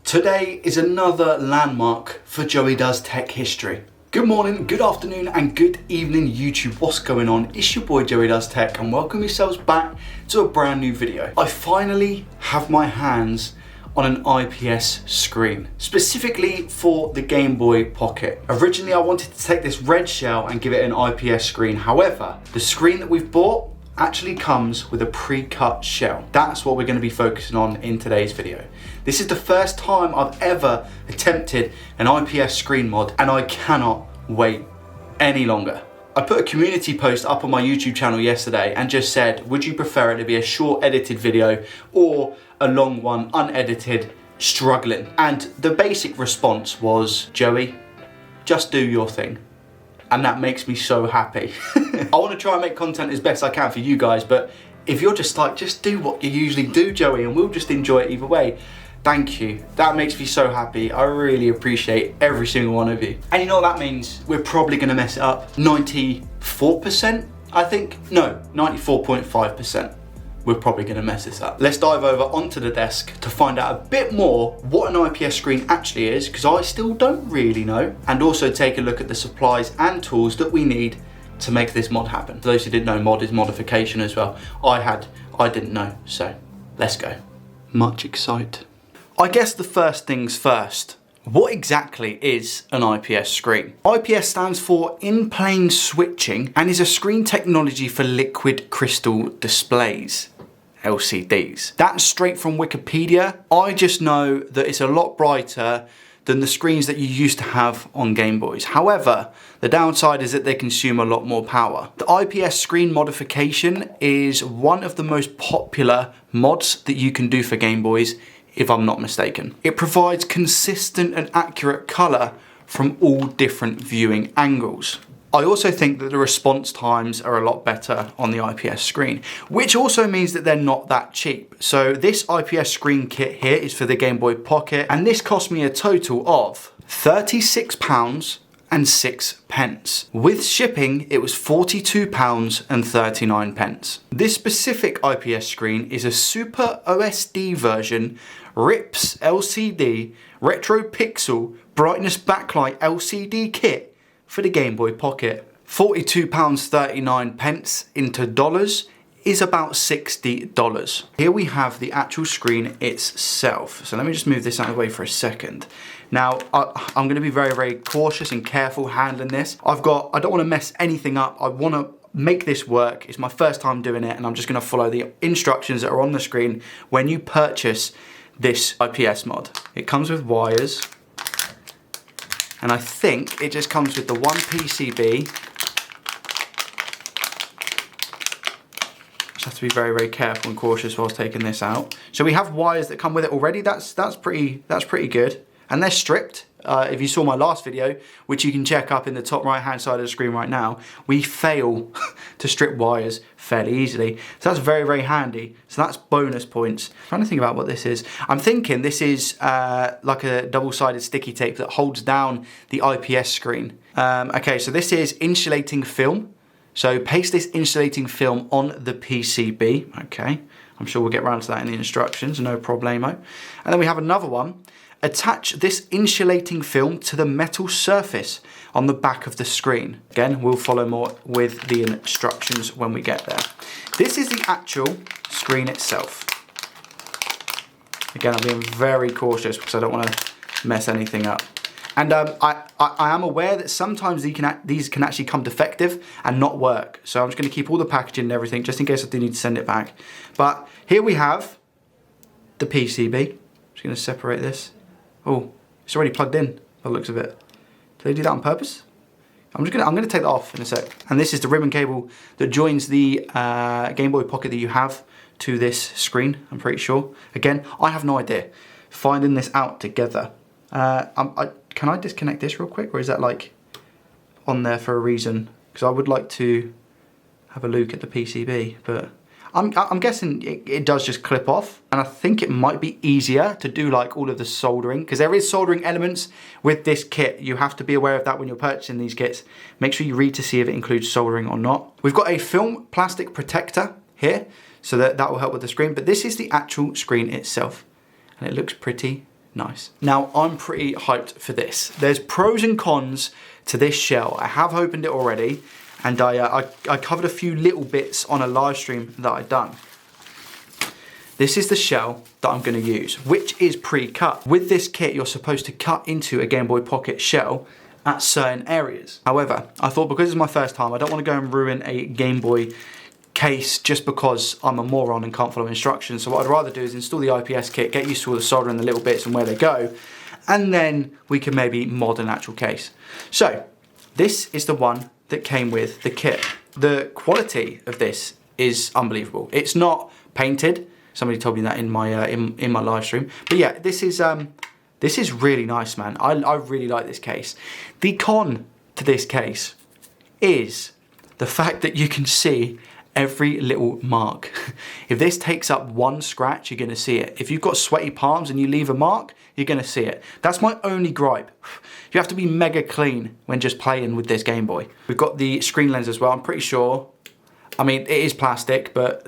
Today is another landmark for Joey Does Tech history. Good morning, good afternoon and good evening YouTube. What's going on? It's your boy Joey Does Tech and welcome yourselves back to a brand new video. I finally have my hands on an IPS screen, specifically for the Game Boy Pocket. Originally I wanted to take this red shell and give it an IPS screen. However, the screen that we've bought actually comes with a pre-cut shell. That's what we're going to be focusing on in today's video. This is the first time I've ever attempted an IPS screen mod and I cannot wait any longer. I put a community post up on my YouTube channel yesterday and just said, would you prefer it to be a short edited video or a long one, unedited, struggling? And the basic response was, Joey, just do your thing. And that makes me so happy. I want to try and make content as best I can for you guys, but if you're just like, just do what you usually do, Joey, and we'll just enjoy it either way. Thank you. That makes me so happy. I really appreciate every single one of you. And you know what that means? We're probably going to mess it up. 94%, I think? No, 94.5%. We're probably going to mess this up. Let's dive over onto the desk to find out a bit more what an IPS screen actually is, because I still don't really know, and also take a look at the supplies and tools that we need to make this mod happen. For those who didn't know, mod is modification as well. I didn't know, so let's go. Much excite. I guess the first things first. What exactly is an IPS screen? IPS stands for in-plane switching and is a screen technology for liquid crystal displays. LCDs. That's straight from Wikipedia. I just know that it's a lot brighter than the screens that you used to have on Game Boys. However, the downside is that they consume a lot more power. The IPS screen modification is one of the most popular mods that you can do for Game Boys, if I'm not mistaken. It provides consistent and accurate color from all different viewing angles. I also think that the response times are a lot better on the IPS screen, which also means that they're not that cheap. So this IPS screen kit here is for the Game Boy Pocket, and this cost me a total of £36 and 6 pence. With shipping, it was £42 and 39 pence. This specific IPS screen is a Super OSD version, RIPS LCD, Retro Pixel, Brightness Backlight LCD kit for the Game Boy Pocket. £42.39 into dollars is about $60. Here we have the actual screen itself. So let me just move this out of the way for a second. Now, I'm gonna be very, very cautious and careful handling this. I don't wanna mess anything up. I wanna make this work. It's my first time doing it, and I'm just gonna follow the instructions that are on the screen when you purchase this IPS mod. It comes with wires, and I think it just comes with the one PCB. Just have to be very, very careful and cautious whilst taking this out. So we have wires that come with it already. That's pretty good. And they're stripped. If you saw my last video, which you can check up in the top right hand side of the screen right now, we fail to strip wires fairly easily. So that's very, very handy. So that's bonus points. I'm trying to think about what this is. I'm thinking this is like a double-sided sticky tape that holds down the IPS screen. Okay, so this is insulating film. So paste this insulating film on the PCB. Okay, I'm sure we'll get around to that in the instructions, no problemo. And then we have another one. Attach this insulating film to the metal surface on the back of the screen. Again, we'll follow more with the instructions when we get there. This is the actual screen itself. Again, I'm being very cautious because I don't want to mess anything up. And I am aware that sometimes these can actually come defective and not work. So I'm just going to keep all the packaging and everything just in case I do need to send it back. But here we have the PCB. I'm just going to separate this. Oh, it's already plugged in by the looks of it. Did they do that on purpose? I'm gonna take that off in a sec. And this is the ribbon cable that joins the Game Boy Pocket that you have to this screen, I'm pretty sure. Again, I have no idea. Finding this out together. Can I disconnect this real quick, or is that like on there for a reason? Because I would like to have a look at the PCB, but I'm guessing it does just clip off, and I think it might be easier to do like all of the soldering, because there is soldering elements with this kit. You have to be aware of that when you're purchasing these kits. Make sure you read to see if it includes soldering or not. We've got a film plastic protector here, so that will help with the screen, but this is the actual screen itself, and it looks pretty nice. Now, I'm pretty hyped for this. There's pros and cons to this shell. I have opened it already, and I covered a few little bits on a live stream that I'd done. This is the shell that I'm going to use, which is pre-cut. With this kit, you're supposed to cut into a Game Boy Pocket shell at certain areas. However, I thought because it's my first time, I don't want to go and ruin a Game Boy case just because I'm a moron and can't follow instructions. So what I'd rather do is install the IPS kit, get used to all the solder and the little bits and where they go, and then we can maybe mod an actual case. So this is the one that came with the kit. The quality of this is unbelievable. It's not painted. Somebody told me that in my live stream. But yeah, this is really nice, man. I really like this case. The con to this case is the fact that you can see every little mark. If this takes up one scratch, you're gonna see it. If you've got sweaty palms and you leave a mark, you're gonna see it. That's my only gripe. You have to be mega clean when just playing with this Game Boy. We've got the screen lens as well. I'm pretty sure, I mean, it is plastic, but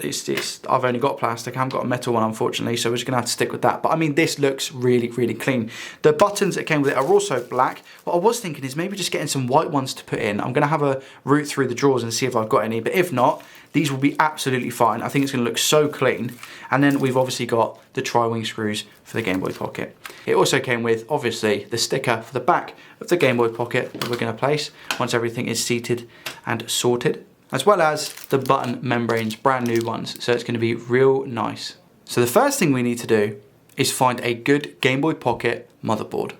I've only got plastic. I haven't got a metal one, unfortunately, so we're just gonna have to stick with that. But I mean, this looks really, really clean. The buttons that came with it are also black. What I was thinking is maybe just getting some white ones to put in. I'm gonna have a root through the drawers and see if I've got any, but if not, these will be absolutely fine. I think it's gonna look so clean. And then we've obviously got the tri-wing screws for the Game Boy Pocket. It also came with, obviously, the sticker for the back of the Game Boy Pocket that we're gonna place once everything is seated and sorted, as well as the button membranes, brand new ones. So it's gonna be real nice. So the first thing we need to do is find a good Game Boy Pocket motherboard.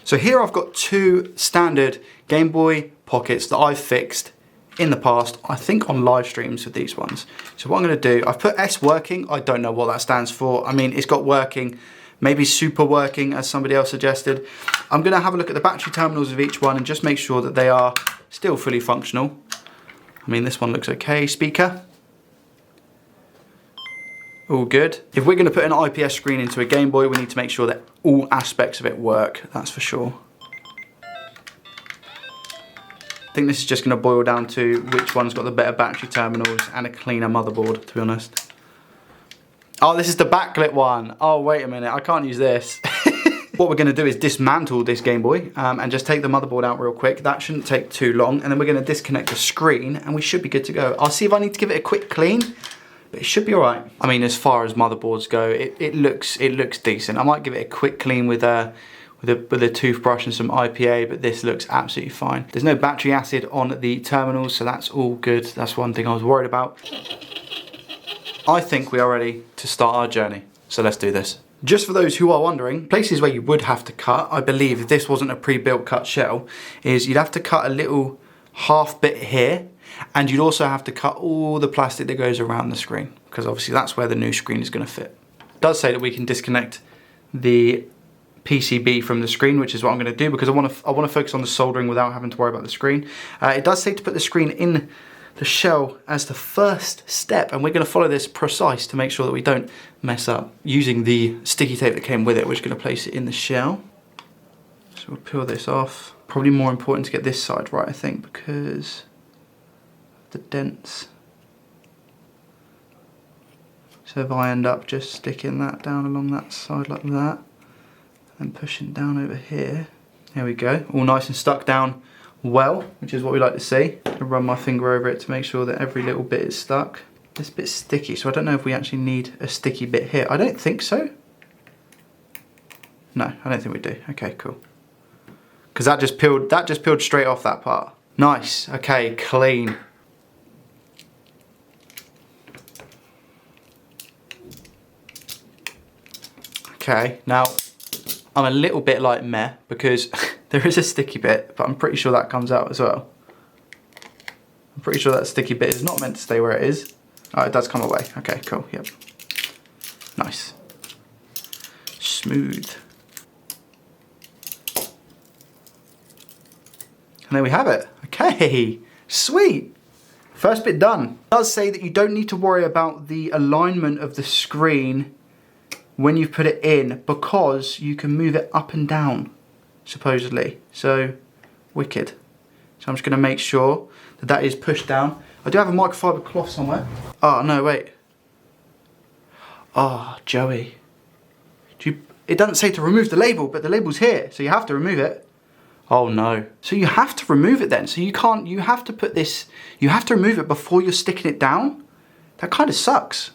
So here I've got two standard Game Boy Pockets that I've fixed in the past, I think on live streams with these ones. So what I'm gonna do, I've put S working, I don't know what that stands for. I mean, it's got working, maybe super working as somebody else suggested. I'm gonna have a look at the battery terminals of each one and just make sure that they are still fully functional. I mean, this one looks okay. Speaker, all good. If we're gonna put an IPS screen into a Game Boy, we need to make sure that all aspects of it work, that's for sure. I think this is just going to boil down to which one's got the better battery terminals and a cleaner motherboard, to be honest. Oh, this is the backlit one. Oh, wait a minute, I can't use this. What we're going to do is dismantle this Game Boy and just take the motherboard out real quick. That shouldn't take too long. And then we're going to disconnect the screen and we should be good to go. I'll see if I need to give it a quick clean, but it should be all right. I mean, as far as motherboards go, it looks decent. I might give it a quick clean with a toothbrush and some IPA, but this looks absolutely fine. There's no battery acid on the terminals, so that's all good. That's one thing I was worried about. I think we are ready to start our journey, so let's do this. Just for those who are wondering, places where you would have to cut, I believe if this wasn't a pre-built cut shell, is you'd have to cut a little half bit here, and you'd also have to cut all the plastic that goes around the screen, because obviously that's where the new screen is going to fit. It does say that we can disconnect the PCB from the screen, which is what I'm going to do because I want to focus on the soldering without having to worry about the screen. It does say to put the screen in the shell as the first step, and we're going to follow this precise to make sure that we don't mess up. Using the sticky tape that came with it, we're just going to place it in the shell. So we'll peel this off. Probably more important to get this side right, I think, because of the dents. So if I end up just sticking that down along that side like that, and pushing down over here. There we go, all nice and stuck down well, which is what we like to see. I run my finger over it to make sure that every little bit is stuck. This bit's sticky, so I don't know if we actually need a sticky bit here. I don't think so. No, I don't think we do. Okay, cool. Because that just peeled straight off that part. Nice, okay, clean. Okay, now I'm a little bit like meh because there is a sticky bit, but I'm pretty sure that comes out as well. I'm pretty sure that sticky bit is not meant to stay where it is. Oh, it does come away. Okay, cool, yep. Nice. Smooth. And there we have it. Okay, sweet. First bit done. It does say that you don't need to worry about the alignment of the screen when you put it in because you can move it up and down, supposedly. So, wicked. So I'm just gonna make sure that that is pushed down. I do have a microfiber cloth somewhere. Oh, no, wait. Oh, Joey. It doesn't say to remove the label, but the label's here, so you have to remove it. Oh no. So you have to remove it then. So you can't, you have to put this, you have to remove it before you're sticking it down. That kind of sucks.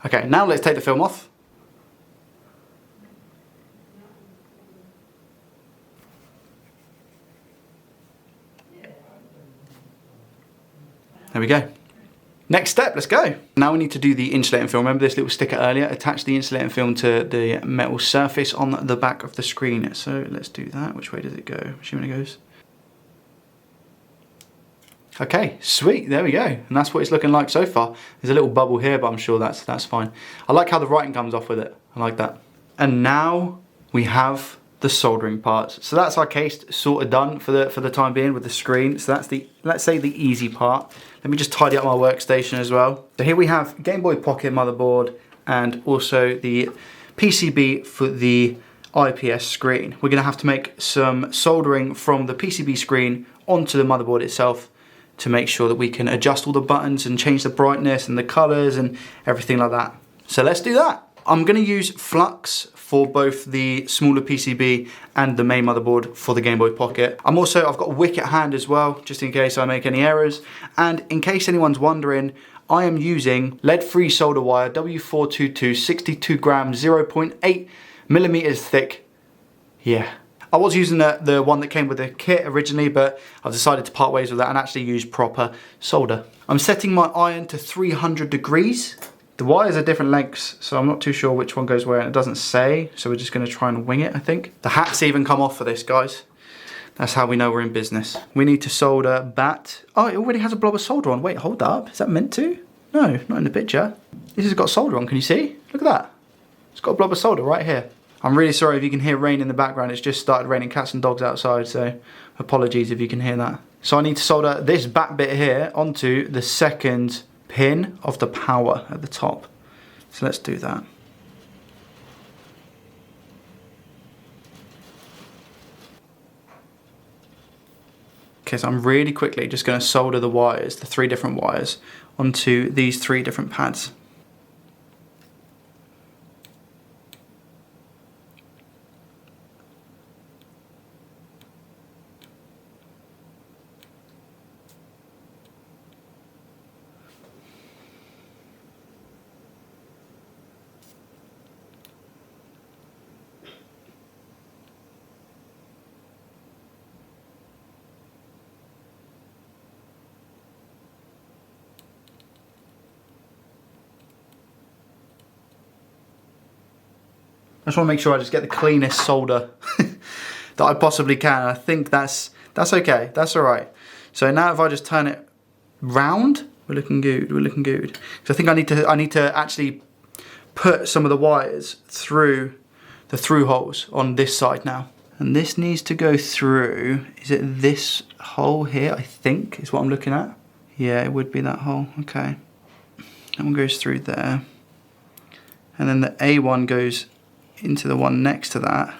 Okay, now let's take the film off. There we go. Next step, let's go. Now we need to do the insulating film. Remember this little sticker earlier? Attach the insulating film to the metal surface on the back of the screen. So let's do that. Which way does it go? Assuming it goes. Okay, sweet, there we go. And that's what it's looking like so far. There's a little bubble here, but I'm sure that's fine. I like how the writing comes off with it. I like that. And now we have the soldering parts. So that's our case sort of done for the time being with the screen. So that's the, let's say, the easy part. Let me just tidy up my workstation as well. So here we have Gameboy Pocket motherboard and also the PCB for the IPS screen. We're gonna have to make some soldering from the PCB screen onto the motherboard itself to make sure that we can adjust all the buttons and change the brightness and the colors and everything like that. So let's do that. I'm gonna use flux for both the smaller PCB and the main motherboard for the Gameboy Pocket. I've got a wick at hand as well, just in case I make any errors. And in case anyone's wondering, I am using lead-free solder wire W422 62 grams, 0.8 millimeters thick. Yeah. I was using the one that came with the kit originally, but I've decided to part ways with that and actually use proper solder. I'm setting my iron to 300 degrees. The wires are different lengths, so I'm not too sure which one goes where, and it doesn't say, so we're just gonna try and wing it, I think. The hat's even come off for this, guys. That's how we know we're in business. We need to solder bat. Oh, it already has a blob of solder on. Wait, hold up, is that meant to? No, not in the picture. This has got solder on, can you see? Look at that. It's got a blob of solder right here. I'm really sorry if you can hear rain in the background. It's just started raining cats and dogs outside, so apologies if you can hear that. So I need to solder this back bit here onto the second pin of the power at the top. So let's do that. Okay, so I'm really quickly just going to solder the wires, the 3 different wires, onto these 3 different pads. I just want to make sure I just get the cleanest solder that I possibly can. I think that's okay, that's all right. So now if I just turn it round, we're looking good, we're looking good. So I think I need to actually put some of the wires through the through holes on this side now. And this needs to go through, is it this hole here, I think, is what I'm looking at? Yeah, it would be that hole, okay. That one goes through there. And then the A1 goes into the one next to that.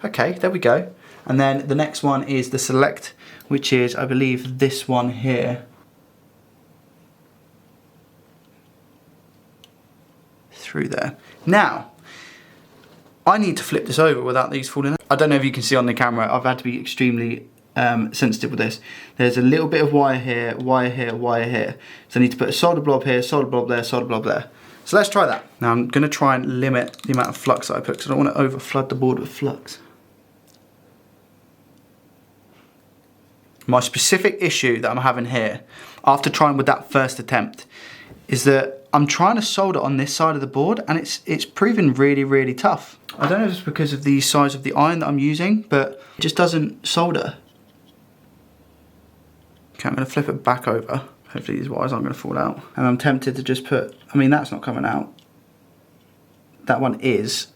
Okay, there we go. And then the next one is the select, which is, I believe, this one here. Through there. Now, I need to flip this over without these falling out. I don't know if you can see on the camera, I've had to be extremely sensitive with this. There's a little bit of wire here, wire here, wire here. So I need to put a solder blob here, solder blob there, solder blob there. So let's try that. Now I'm going to try and limit the amount of flux that I put because I don't want to overflood the board with flux. My specific issue that I'm having here, after trying with that first attempt, is that I'm trying to solder on this side of the board and it's proving really, really tough. I don't know if it's because of the size of the iron that I'm using, but it just doesn't solder. Okay, I'm going to flip it back over. Hopefully these wires aren't going to fall out. And I'm tempted to just put, I mean, that's not coming out. That one is.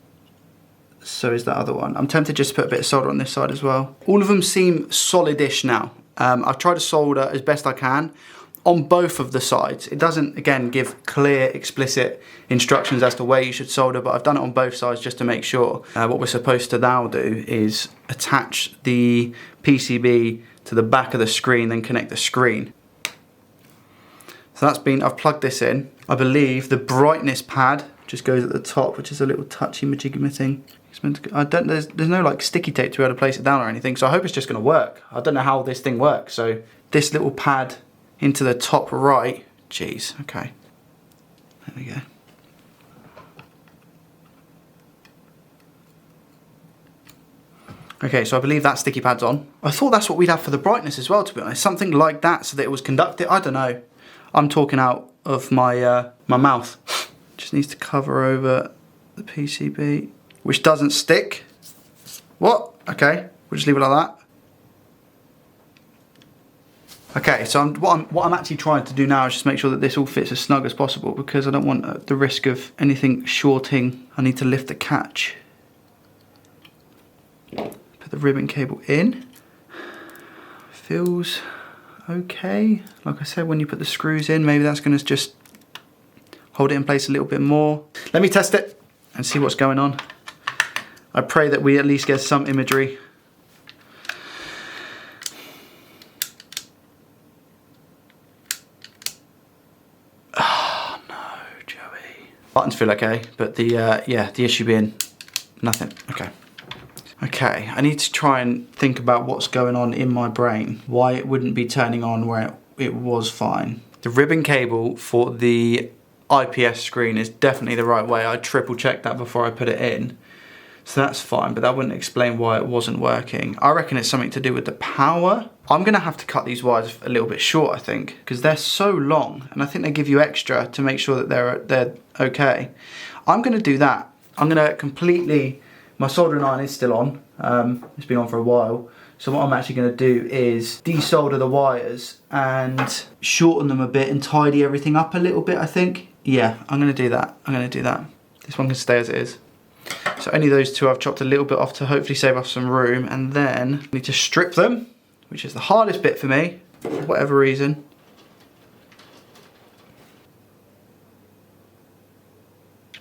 So is that other one. I'm tempted just to put a bit of solder on this side as well. All of them seem solid-ish now. I've tried to solder as best I can on both of the sides. It doesn't, again, give clear, explicit instructions as to where you should solder, but I've done it on both sides just to make sure. What we're supposed to now do is attach the PCB to the back of the screen, then connect the screen. So that's been, I've plugged this in. I believe the brightness pad just goes at the top, which is a little touchy majiggy thing. It's meant to, there's no like sticky tape to be able to place it down or anything, so I hope it's just gonna work. I don't know how this thing works. So this little pad into the top right, jeez, okay. There we go. Okay, so I believe that sticky pad's on. I thought that's what we'd have for the brightness as well, to be honest. Something like that so that it was conductive. I don't know. I'm talking out of my my mouth. Just needs to cover over the PCB, which doesn't stick. What? Okay, we'll just leave it like that. Okay, so what I'm actually trying to do now is just make sure that this all fits as snug as possible, because I don't want the risk of anything shorting. I need to lift the catch. Put the ribbon cable in. Feels okay. Like I said, when you put the screws in, maybe that's going to just hold it in place a little bit more. Let me test it and see what's going on. I pray that we at least get some imagery. Oh no, Joey. Buttons feel okay, but the issue being nothing. Okay. Okay, I need to try and think about what's going on in my brain. Why it wouldn't be turning on where it was fine. The ribbon cable for the IPS screen is definitely the right way. I triple checked that before I put it in. So that's fine, but that wouldn't explain why it wasn't working. I reckon it's something to do with the power. I'm gonna have to cut these wires a little bit short, I think, because they're so long, and I think they give you extra to make sure that they're okay. I'm gonna do that. I'm gonna completely, my soldering iron is still on. It's been on for a while. So what I'm actually gonna do is desolder the wires and shorten them a bit and tidy everything up a little bit, I think. Yeah, I'm gonna do that. I'm gonna do that. This one can stay as it is. So only those two I've chopped a little bit off to hopefully save us some room, and then I need to strip them, which is the hardest bit for me, for whatever reason.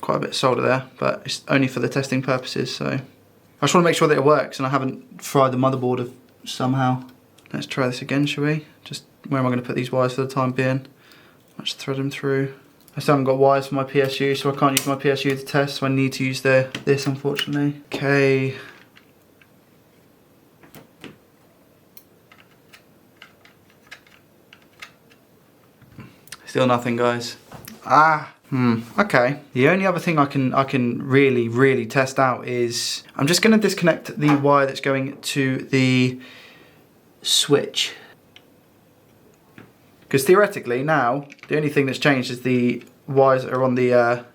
Quite a bit of solder there, but it's only for the testing purposes, so. I just want to make sure that it works and I haven't fried the motherboard somehow. Let's try this again, shall we? Just, where am I going to put these wires for the time being? Let's thread them through. I still haven't got wires for my PSU, so I can't use my PSU to test, so I need to use this, unfortunately. Okay. Still nothing, guys. Okay. The only other thing I can really test out is, I'm just going to disconnect the wire that's going to the switch. Because theoretically now, the only thing that's changed is the wires that are on the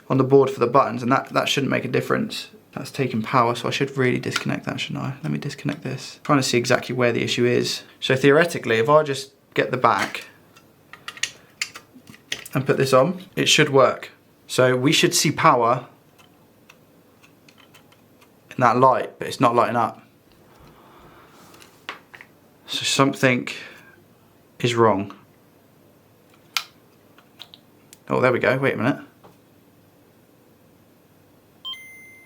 board for the buttons, and that shouldn't make a difference. That's taking power, so I should really disconnect that, shouldn't I? Let me disconnect this. I'm trying to see exactly where the issue is. So theoretically, if I just get the back and put this on, it should work. So we should see power in that light, but it's not lighting up. So something is wrong. Oh, there we go, wait a minute.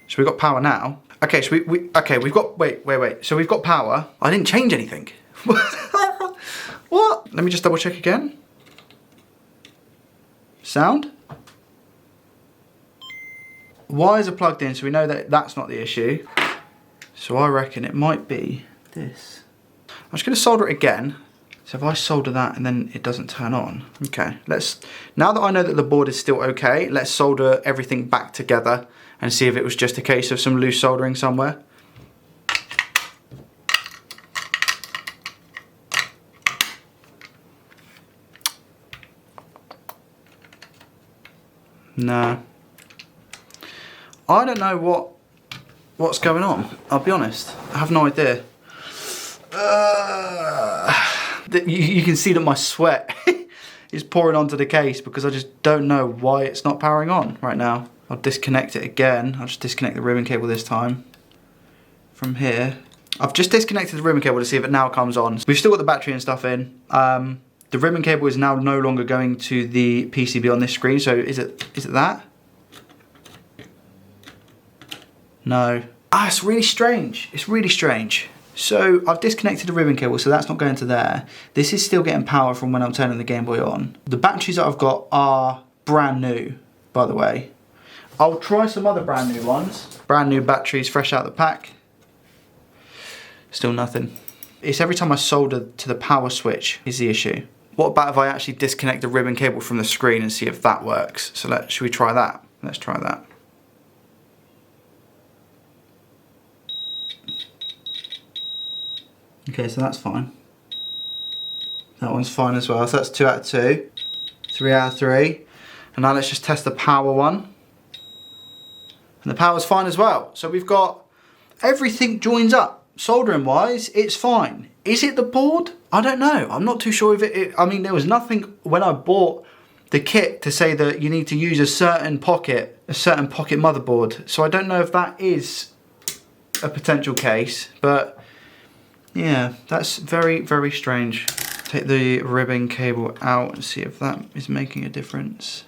So we've got power now. Okay, so we've got, wait. So we've got power. I didn't change anything. What? Let me just double check again. Sound? Wires are plugged in, so we know that that's not the issue. So I reckon it might be this. I'm just gonna solder it again. So if I solder that and then it doesn't turn on. Okay, now that I know that the board is still okay, let's solder everything back together and see if it was just a case of some loose soldering somewhere. No. I don't know what's going on, I'll be honest. I have no idea. You can see that my sweat is pouring onto the case because I just don't know why it's not powering on right now. I'll disconnect it again. I'll just disconnect the ribbon cable this time from here. I've just disconnected the ribbon cable to see if it now comes on. We've still got the battery and stuff in. The ribbon cable is now no longer going to the PCB on this screen, so is it that? No. Ah, it's really strange. It's really strange. So I've disconnected the ribbon cable, so that's not going to there. This is still getting power from when I'm turning the Game Boy on. The batteries that I've got are brand new, by the way. I'll try some other brand new ones. Brand new batteries, fresh out the pack. Still nothing. It's every time I solder to the power switch is the issue. What about if I actually disconnect the ribbon cable from the screen and see if that works? So should we try that? Let's try that. Okay, so that's fine. That one's fine as well. So that's 2 out of 2, 3 out of 3. And now let's just test the power one. And the power's fine as well. So we've got everything joins up. Soldering wise, it's fine. Is it the board? I don't know. I'm not too sure if I mean, there was nothing when I bought the kit to say that you need to use a certain pocket motherboard. So I don't know if that is a potential case, but yeah, that's very, very strange. Take the ribbon cable out and see if that is making a difference.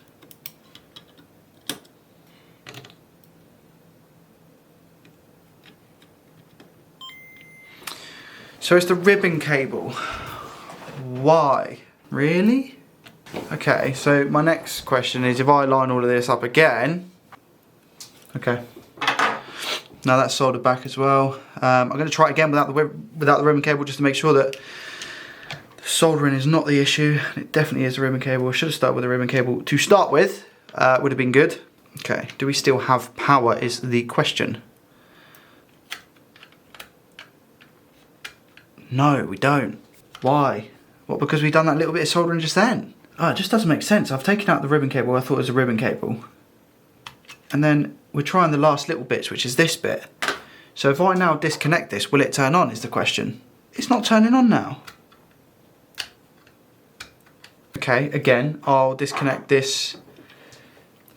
So it's the ribbon cable. Why? Really? Okay, so my next question is if I line all of this up again. Okay. Now that's soldered back as well. I'm going to try it again without the ribbon cable just to make sure that the soldering is not the issue. It definitely is the ribbon cable. I should have started with the ribbon cable to start with. Would have been good. Okay, do we still have power is the question. No, we don't. Why? What, because we've done that little bit of soldering just then? Oh, it just doesn't make sense. I've taken out the ribbon cable. I thought it was a ribbon cable. And then we're trying the last little bits, which is this bit. So if I now disconnect this, will it turn on is the question. It's not turning on now. Okay, again, I'll disconnect this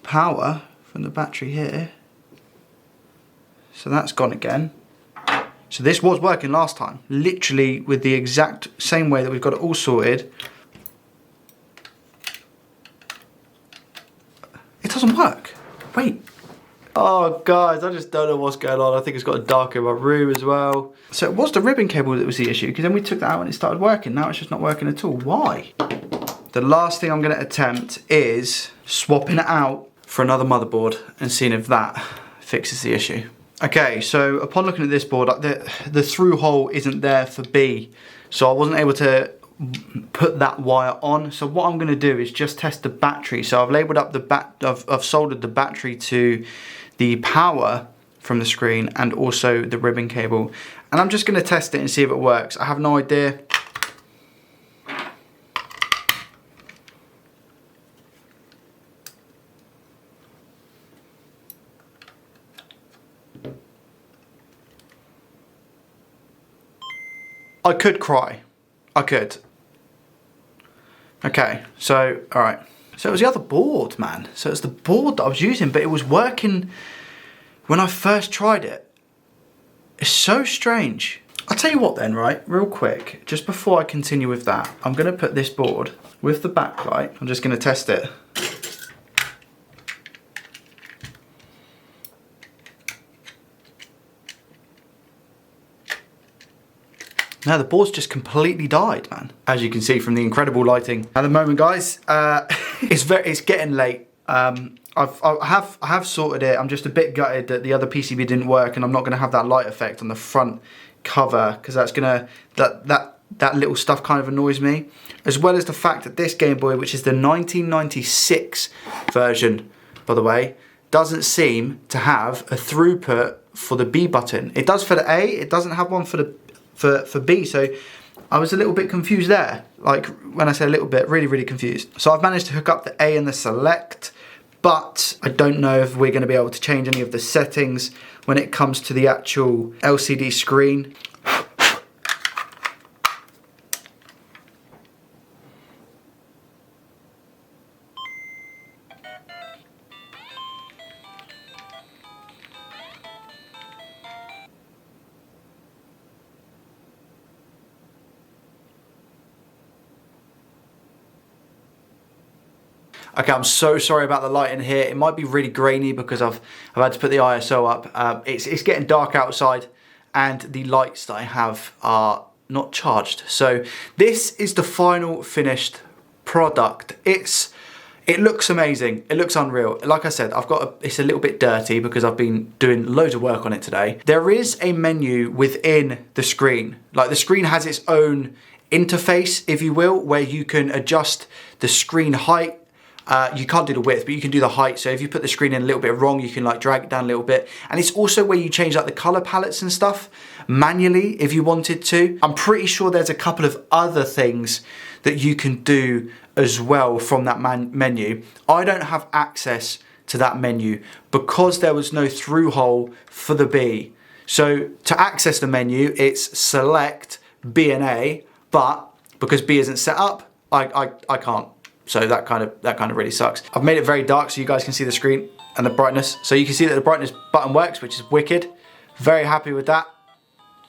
power from the battery here. So that's gone again. So this was working last time, literally with the exact same way that we've got it all sorted. It doesn't work. Wait. Oh guys, I just don't know what's going on. I think it's got dark in my room as well. So it was the ribbon cable that was the issue, because then we took that out and it started working. Now it's just not working at all. Why? The last thing I'm going to attempt is swapping it out for another motherboard and seeing if that fixes the issue. Okay, so upon looking at this board, the through hole isn't there for B, so I wasn't able to put that wire on. So what I'm going to do is just test the battery. So I've labelled up I've soldered the battery to the power from the screen and also the ribbon cable, and I'm just going to test it and see if it works. I have no idea. I could cry. I could. Okay, so, alright. So it was the other board, man. So it's the board that I was using, but it was working when I first tried it. It's so strange. I'll tell you what then, right, real quick, just before I continue with that, I'm going to put this board with the backlight. I'm just going to test it. Now the board's just completely died, man. As you can see from the incredible lighting at the moment, guys. It's getting late. I have sorted it. I'm just a bit gutted that the other PCB didn't work, and I'm not going to have that light effect on the front cover, because that's gonna that little stuff kind of annoys me. As well as the fact that this Game Boy, which is the 1996 version, by the way, doesn't seem to have a throughput for the B button. It does for the A. It doesn't have one for the for B, so I was a little bit confused there. Like when I say a little bit, really, really confused. So I've managed to hook up the A and the select, but I don't know if we're going to be able to change any of the settings when it comes to the actual LCD screen. Okay, I'm so sorry about the light in here. It might be really grainy because I've had to put the ISO up. It's getting dark outside, and the lights that I have are not charged. So this is the final finished product. It looks amazing. It looks unreal. Like I said, it's a little bit dirty because I've been doing loads of work on it today. There is a menu within the screen. Like the screen has its own interface, if you will, where you can adjust the screen height. You can't do the width, but you can do the height. So if you put the screen in a little bit wrong, you can like drag it down a little bit. And it's also where you change like the color palettes and stuff manually if you wanted to. I'm pretty sure there's a couple of other things that you can do as well from that menu. I don't have access to that menu because there was no through hole for the B. So to access the menu, it's select B and A, but because B isn't set up, I can't. So that kind of really sucks. I've made it very dark so you guys can see the screen and the brightness. So you can see that the brightness button works, which is wicked. Very happy with that.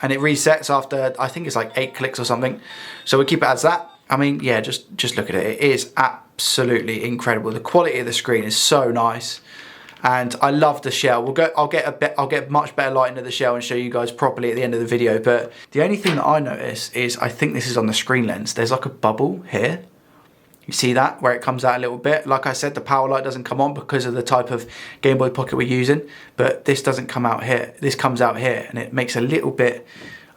And it resets after, I think it's like 8 clicks or something. So we keep it as that. I mean, yeah, just look at it. It is absolutely incredible. The quality of the screen is so nice. And I love the shell. I'll get much better light into the shell and show you guys properly at the end of the video. But the only thing that I notice is, I think this is on the screen lens, there's like a bubble here. You see that, where it comes out a little bit? Like I said, the power light doesn't come on because of the type of Game Boy Pocket we're using, but this doesn't come out here. This comes out here, and it makes a little bit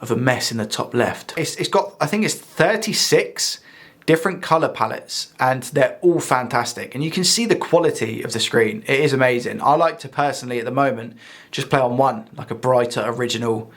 of a mess in the top left. It's got, I think it's 36 different color palettes, and they're all fantastic. And you can see the quality of the screen. It is amazing. I like to personally, at the moment, just play on one, like a brighter, original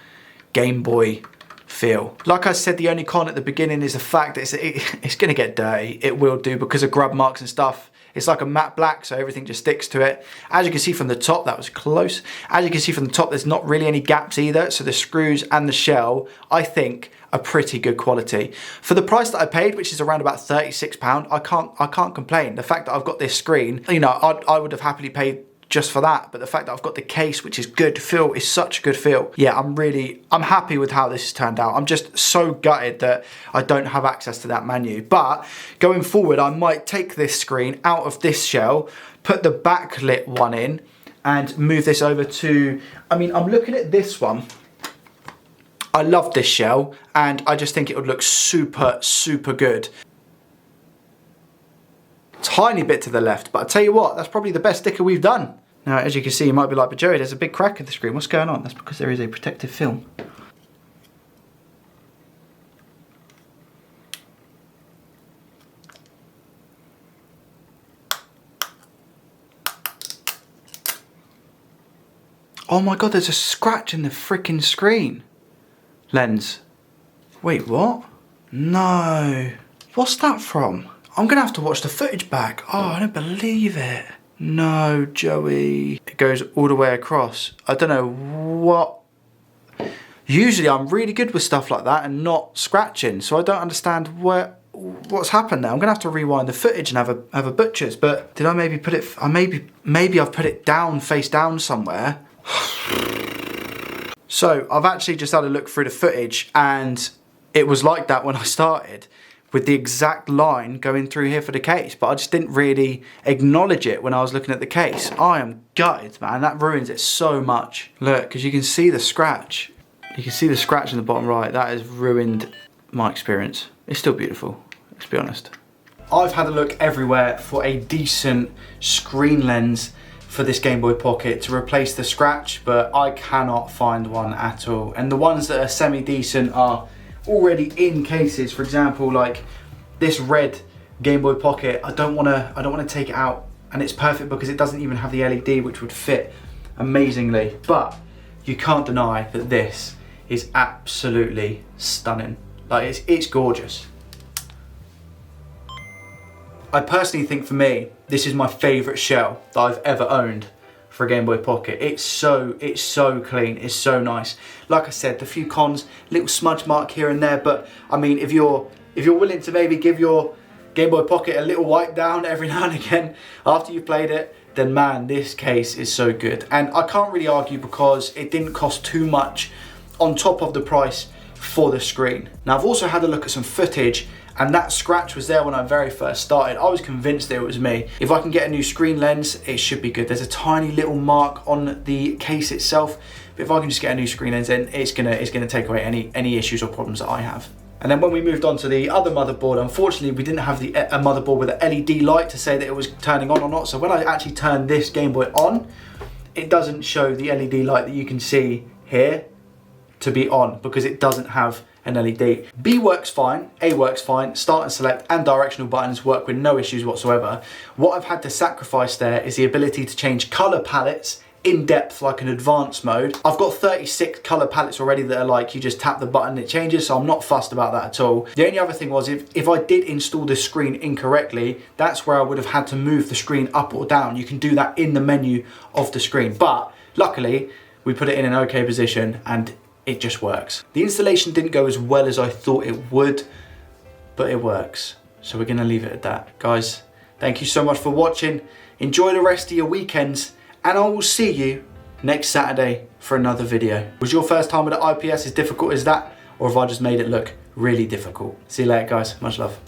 Game Boy feel. Like I said, the only con at the beginning is the fact that it's going to get dirty. It will do because of grub marks and stuff. It's like a matte black, so everything just sticks to it. As you can see from the top, that was close. As you can see from the top, there's not really any gaps either. So the screws and the shell, I think, are pretty good quality. For the price that I paid, which is around about £36, I can't complain. The fact that I've got this screen, you know, I would have happily paid just for that, but the fact that I've got the case, which is good feel, is such a good feel. Yeah, I'm happy with how this has turned out. I'm just so gutted that I don't have access to that menu. But going forward, I might take this screen out of this shell, put the backlit one in, and move this over to, I mean, I'm looking at this one. I love this shell, and I just think it would look super, super good. Tiny bit to the left, but I tell you what, that's probably the best sticker we've done. Now, as you can see, you might be like, but Joey, there's a big crack in the screen. What's going on? That's because there is a protective film. Oh my God, there's a scratch in the freaking screen lens. Wait, what? No. What's that from? I'm gonna have to watch the footage back. Oh, I don't believe it. No, Joey. It goes all the way across. I don't know what. Usually I'm really good with stuff like that and not scratching, so I don't understand what's happened there. I'm gonna have to rewind the footage and have a butcher's. But did I maybe put it? Maybe I've put it down, face down somewhere. So I've actually just had a look through the footage, and it was like that when I started, with the exact line going through here for the case, but I just didn't really acknowledge it when I was looking at the case. I am gutted, man. That ruins it so much. Look, because you can see the scratch. You can see the scratch in the bottom right. That has ruined my experience. It's still beautiful, let's be honest. I've had a look everywhere for a decent screen lens for this Game Boy Pocket to replace the scratch, but I cannot find one at all. And the ones that are semi-decent are already in cases. For example, like this red Game Boy Pocket, I don't want to take it out, and it's perfect because it doesn't even have the LED, which would fit amazingly. But you can't deny that this is absolutely stunning. Like it's gorgeous. I personally think, for me, this is my favorite shell that I've ever owned for a Game Boy Pocket. It's so clean, it's so nice. Like I said, the few cons, little smudge mark here and there, but I mean, if you're willing to maybe give your Game Boy Pocket a little wipe down every now and again after you've played it, then man, this case is so good. And I can't really argue because it didn't cost too much on top of the price for the screen. Now, I've also had a look at some footage, And that scratch was there when I very first started. I was convinced that it was me. If I can get a new screen lens, it should be good. There's a tiny little mark on the case itself, but if I can just get a new screen lens, then it's gonna take away any issues or problems that I have. And then when we moved on to the other motherboard, unfortunately we didn't have a motherboard with an LED light to say that it was turning on or not. So when I actually turn this Game Boy on, it doesn't show the LED light that you can see here to be on, because it doesn't have an LED. B works fine, A works fine, start and select and directional buttons work with no issues whatsoever. What I've had to sacrifice there is the ability to change color palettes in depth, like an advanced mode. I've got 36 color palettes already that are like, you just tap the button and it changes, so I'm not fussed about that at all. The only other thing was, if I did install this screen incorrectly, that's where I would have had to move the screen up or down. You can do that in the menu of the screen, but luckily we put it in an okay position and it just works. The installation didn't go as well as I thought it would, but it works. So we're gonna leave it at that. Guys, thank you so much for watching. Enjoy the rest of your weekends, and I will see you next Saturday for another video. Was your first time with the IPS as difficult as that, or have I just made it look really difficult? See you later, guys. Much love.